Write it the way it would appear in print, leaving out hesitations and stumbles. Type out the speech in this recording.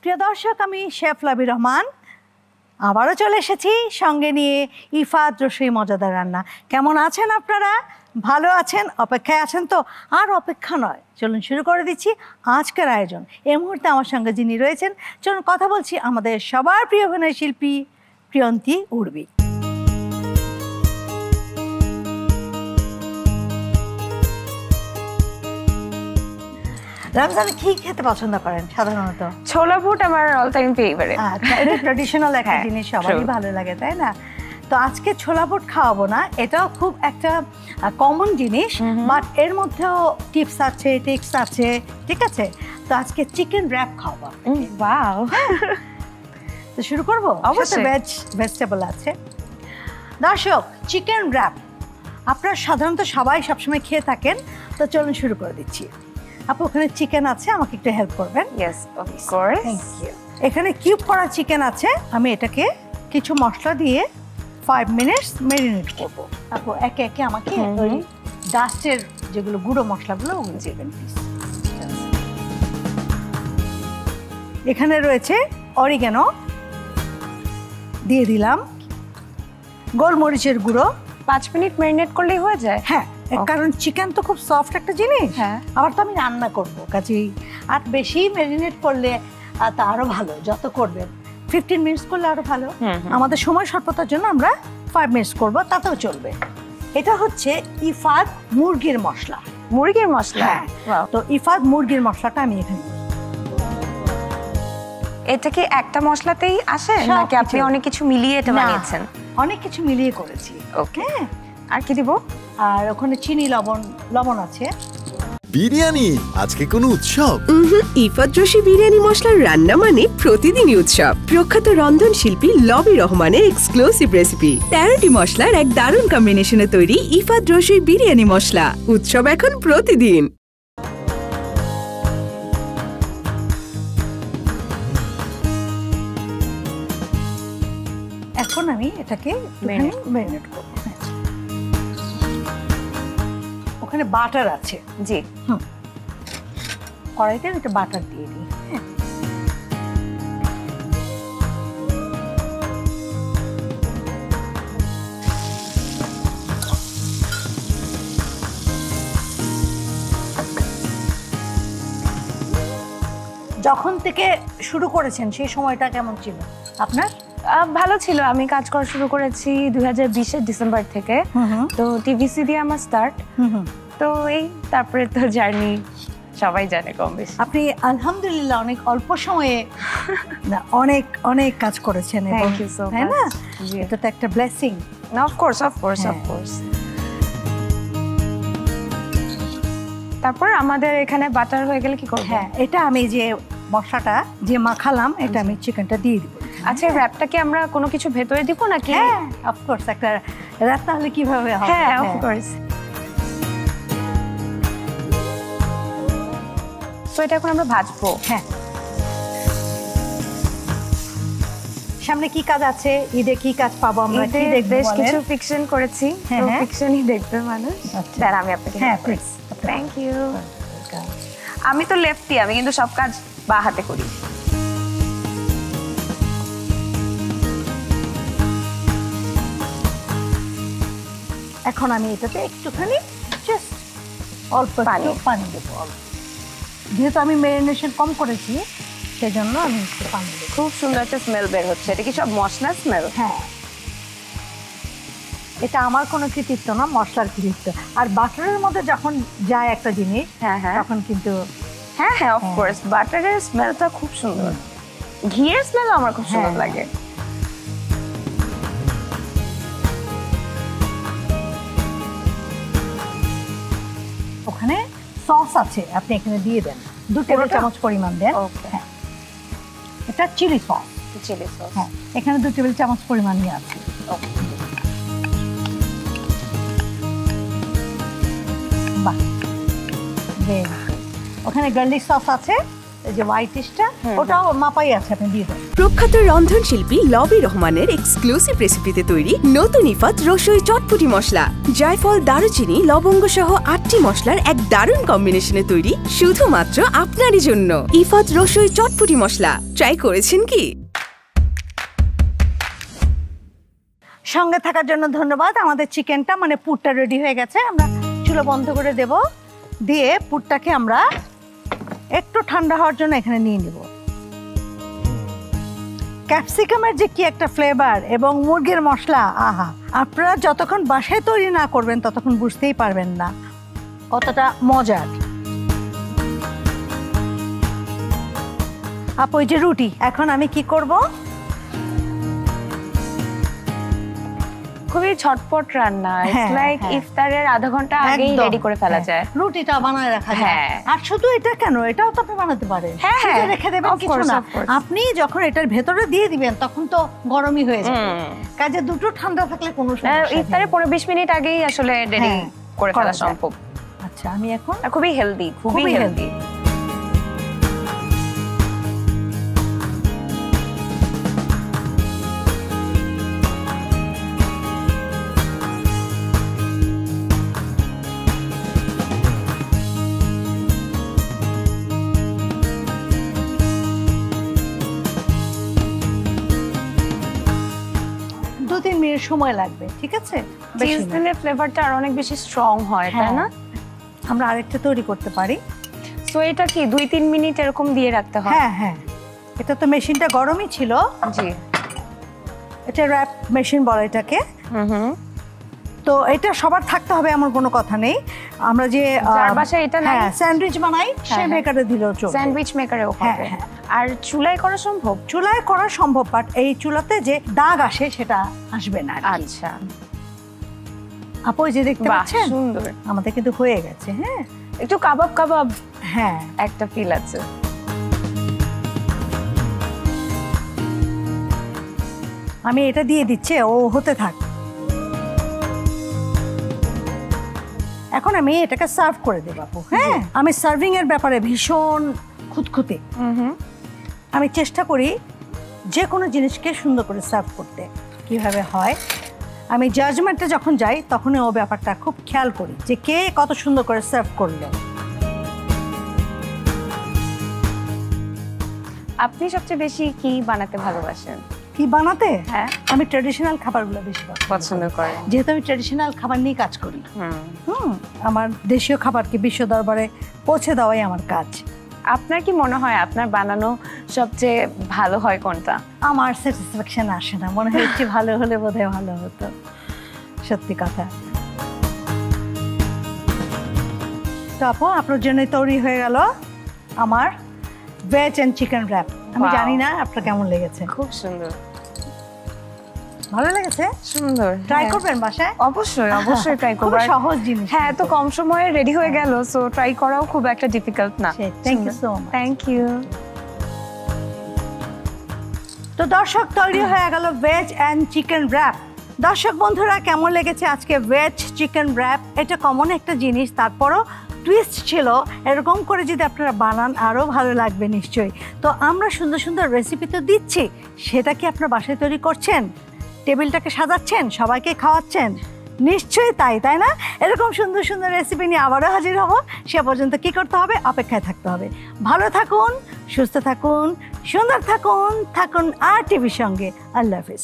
প্রিয় দর্শক, আমি শেফ লাবি রহমান আবারও চলে এসেছি সঙ্গে নিয়ে ইফাত রসুই মজাদার রান্না। কেমন আছেন আপনারা? ভালো আছেন? অপেক্ষায় আছেন তো? আর অপেক্ষা নয়, চলুন শুরু করে দিচ্ছি আজকের আয়োজন। এই মুহূর্তে আমার সঙ্গে যিনি রয়েছেন, চলুন কথা বলছি আমাদের সবার প্রিয় অভিনয় শিল্পী প্রিয়ন্তী উর্বি। রমজানে কি খেতে পছন্দ করেন সাধারণত? ছোলা বুট আমার অল টাইম ফেভারিট। আচ্ছা, এটা ট্র্যাডিশনাল একটা জিনিস, সবারই ভালো লাগে, তাই না? তো আজকে ছোলা বুট খাওয়াবো না, এটাও খুব একটা কমন জিনিস, বাট এর মধ্যেও টিপস আছে, ট্রিক্স আছে, ঠিক আছে? তো আজকে চিকেন র‍্যাপ খাওয়াবো। ওয়াও, তো শুরু করবো। অবশ্যই ভেজিটেবল আছে। দর্শক, চিকেন র‍্যাপ আপনারা সাধারণত সবাই সবসময় খেয়ে থাকেন, তো চলুন শুরু করে দিচ্ছি। আপু, ওখানে চিকেন আছে, আমাকে একটু হেল্প করবেন? Yes, of course. Thank you. এখানে কিউব করা চিকেন আছে, আমি এটাকে কিছু মশলা দিয়ে 5 মিনিটস ম্যারিনেট করব। আপু, একে একে আমাকে ওই ডাস্টের যেগুলো গুঁড়ো মশলাগুলো ওগুলো দেবেন প্লিজ। এখানে রয়েছে অরিগ্যানো, দিয়ে দিলাম গোলমরিচের গুঁড়ো। 5 মিনিট ম্যারিনেট করলেই হয়ে যায়? হ্যাঁ, কারণ চিকেন তো খুব সফট একটা জিনিস, হ্যাঁ, আবার তো আমি রান্না করবো, কাজেই আর বেশি ম্যারিনেট করলে তা আরো ভালো। যত করবেন 15 মিনিটস করলে আরো ভালো। আমাদের সময় স্বল্পতার জন্য আমরা 5 মিনিটস করবো, তাতেও চলবে। এটা হচ্ছে ইফাত মুরগির মশলা। মুরগির মশলা? হ্যাঁ, তো ইফাত মুরগির মশলাটা আমি এখানে। এটা কি একটা মশলাতেই আসে নাকি আপনি অনেক কিছু মিলিয়ে এটা বানিয়েছেন? অনেক কিছু মিলিয়ে করেছি। ওকে, আর কি দিব? আর ওখানে চিনি, লবণ আছে। বিরিয়ানি আজকে কোনো উৎসব? ইফাত রসুই বিরিয়ানি মশলার রান্না মানে প্রতিদিনই উৎসব। প্রখ্যাত রন্ধনশিল্পী লবি রহমানের এক্সক্লুসিভ রেসিপি। 13টি মশলার এক দারুণ কম্বিনেশনে তৈরি ইফাত রসুই বিরিয়ানি মশলা। উৎসব এখন প্রতিদিন। এখন আমি এটাকে ম্যারিনেট করব। ওখানে বাটার আছে। জি, কড়াইতে আমি একটা বাটার দিয়ে দিই। যখন থেকে শুরু করেছেন সেই সময়টা কেমন ছিল আপনার? ভালো ছিল। আমি কাজ করা শুরু করেছি 2020-এর ডিসেম্বর থেকে। তো টিভিসি দিয়ে আমার স্টার্ট। তো এই তারপরে তো জার্নি সবাই জানে কম বেশি। আপনি আলহামদুলিল্লাহ অনেক অল্প সময়ে অনেক অনেক কাজ করেছেন, তাই না? এটা তো একটা ব্লেসিং। Of course, of course, of course. তারপর আমাদের এখানে বাটার হয়ে গেলে কি করব? হ্যাঁ, এটা আমি যে মশলাটা যে মাখালাম, এটা আমি চিকেনটা দিয়ে দিব। আচ্ছা, র‍্যাপটা কি আমরা কোনো কিছু ভেতরে দিব নাকি? হ্যাঁ, অফকোর্স। একটা র‍্যাপ তাহলে কিভাবে হবে? হ্যাঁ, অফকোর্স। তো এটা এখন আমরা ভাজবো। হ্যাঁ। সামনে কি কাজ আছে? ঈদে কি কাজ পাবো আমরা? কি দেখব? বেশ কিছু ফিকশন করেছি, তো ফিকশনই দেখবে মানুষ। স্যার, আমি আপনাকে হ্যাঁ, প্লিজ। Thank you. আমি তো লেফটি, আমি কিন্তু সব কাজ বাঁ হাতে করি। এখন আমি এটাতে একটুখানি জাস্ট অল্প পানি দেবো। যেহেতু আমি ম্যারিনেশন কম করেছি, সেজন্য আমি একটু পানি দেবো। খুব সুন্দর একটা স্মেল বের হচ্ছে। এটা কি সব মশলা স্মেল? হ্যাঁ, এটা আমার কোনো কৃতিত্ব না, মশলার কৃতিত্ব। আর বাটারের মধ্যে যখন যায় একটা জিনিস, তখন কিন্তু হ্যাঁ, হ্যাঁ, অফকোর্স। বাটারের স্মেলটা খুব সুন্দর। ঘিয়ের স্মেল আমার খুব সুন্দর লাগে। ওখানে সস আছে, আপনি এখানে দিয়ে দেন। 2 টেবিল চামচ পরিমাণ দেন। হ্যাঁ, এটা চিলি সস। চিলি সস, হ্যাঁ, এখানে 2 টেবিল চামচ পরিমাণ নিয়ে আছে। বাহ, ওখানে গার্লিক সস আছে, এই যে হোয়াইটিশটা ওটাও মাপাই আছে, আপনি দিয়ে দেন। প্রখ্যাত রন্ধনশিল্পী লবি রহমানের এক্সক্লুসিভ রেসিপিতে তৈরি নতুন ইফাত রসুই চটপটি মশলা। জায়ফল, দারুচিনি, লবঙ্গ সহ 8টি মশলার এক দারুণ কম্বিনেশনে তৈরি শুধুমাত্র আপনারই জন্য ইফাত রসুই চটপটি মশলা। ট্রাই করেছেন কি? সঙ্গে থাকার জন্য ধন্যবাদ। আমাদের চিকেনটা মানে পুরটা রেডি হয়ে গেছে, আমরা চুলা বন্ধ করে দেব। দিয়ে পুরটাকে আমরা একটু ঠান্ডা হওয়ার জন্য এখানে নিয়ে নিব। ক্যাপসিকামের যে কি একটা ফ্লেভার এবং মুরগির মশলা, আহা! আপনারা যতক্ষণ বাসায় তৈরি না করবেন ততক্ষণ বুঝতেই পারবেন না কতটা মজার। আপু এই যে রুটি, এখন আমি কি করব? খুবই ঝটপট রান্না, ইটস লাইক ইফতারের আধা ঘন্টা আগেই রেডি করে ফেলা যায়। রুটিটা বানায় রাখা যায়। আর শুধু এটা কেন, এটাও তো আপনি বানাতে পারেন, ফ্রিজে রেখে দেবেন, কিছু না। আপনি যখন এটার ভেতরে দিয়ে দিবেন তখন তো গরমই হয়ে যাবে, কাজে দুটো ঠান্ডা থাকলে কোনো সমস্যা নেই। ইফতারের 15-20 মিনিট আগেই আসলে রেডি করে ফেলা সম্ভব। আচ্ছা, আমি এখন খুবই হেলদি, খুবই হেলদি। সময় লাগবে, ঠিক আছে? চিজ দিলে ফ্লেভারটা আর অনেক বেশি স্ট্রং হয়, তাই না? আমরা আরেকটা তৈরি করতে পারি। সো এটা কি 2-3 মিনিট এরকম দিয়ে রাখতে হয়? হ্যাঁ হ্যাঁ, এটা তো মেশিনটা গরমই ছিল। জি, এটা র্যাপ মেশিন বলে এটাকে। তো এটা সবার থাকতে হবে এমন কোনো কথা নেই। আমরা যে যার বাসায় এটা নাই, স্যান্ডউইচ বানাই, সেই মেকারে দিলেও চলবে। স্যান্ডউইচ মেকারেও হবে। আর চুলায় করা সম্ভব? চুলায় করা সম্ভব, বাট এই চুলাতে যে দাগ আসে সেটা আসবে না। আচ্ছা আপু যে দেখতে পাচ্ছেন, সুন্দর আমাদের কিন্তু হয়ে গেছে। হ্যাঁ, একটু কাবাব কাবাব হ্যাঁ একটা ফিল আছে। আমি এটা দিয়ে দিচ্ছি, ও হতে থাক। এখন আমি এটাকে সার্ভ করে দেব আপু। হ্যাঁ, আমি সার্ভিং এর ব্যাপারে ভীষণ খুঁতখুঁতে। আমি চেষ্টা করি যে কোনো জিনিসকে সুন্দর করে সার্ভ করতে। কিভাবে হয়, আমি জাজমেন্টে যখন যাই তখনই ও ব্যাপারটা খুব খেয়াল করি যে কে কত সুন্দর করে সার্ভ করলো। আপনি সবচেয়ে বেশি কি বানাতে ভালোবাসেন? কি বানাতে? হ্যাঁ, আমি ট্র্যাডিশনাল খাবারগুলো বেশি পছন্দ করি, যেহেতু আমি ট্র্যাডিশনাল খাবার নিয়ে কাজ করি। আমার দেশীয় খাবারকে বিশ্ব দরবারে পৌঁছে দেওয়াই আমার কাজ। আপনার কি মনে হয় আপনার বানানো সবচেয়ে ভালো হয় কোনটা? আমার স্যাটিসফ্যাকশন আসে না, মনে হয় একটু ভালো হলে বোধহয় ভালো হতো। সত্যি কথা। তো আপু, আপনার জন্য তৈরি হয়ে গেল আমার ভেজ এন্ড চিকেন র‍্যাপ। আমি জানি না আপনার কেমন লেগেছে। খুব সুন্দর, ভালো লেগেছে? সুন্দর। ট্রাই করবেন বাসায়? অবশ্যই অবশ্যই ট্রাই করব। সহজ জিনিস। হ্যাঁ, এত কম সময়ে রেডি হয়ে গেল, সো ট্রাই করাও খুব একটা ডিফিকাল্ট না। Thank you so much. Thank you. তো দর্শক, তৈরি হয়ে গেল ভেজ এন্ড চিকেন র‍্যাপ। দর্শক বন্ধুরা, কেমন লেগেছে আজকে ভেজ চিকেন র‍্যাপ? এটা কমন একটা জিনিস, তারপরও টুইস্ট ছিল। এরকম করে যদি আপনারা বানান আরও ভালো লাগবে নিশ্চয়ই। তো আমরা সুন্দর সুন্দর রেসিপি তো দিচ্ছি, সেটা কি আপনার বাসায় তৈরি করছেন? টেবিলটাকে সাজাচ্ছেন, সবাইকে খাওয়াচ্ছেন? নিশ্চয়ই তাই, তাই না? এরকম সুন্দর সুন্দর রেসিপি নিয়ে আবারও হাজির হব। সে পর্যন্ত কি করতে হবে? অপেক্ষায় থাকতে হবে। ভালো থাকুন, সুস্থ থাকুন, সুন্দর থাকুন, থাকুন আর টিভির সঙ্গে। আল্লাহ হাফিজ।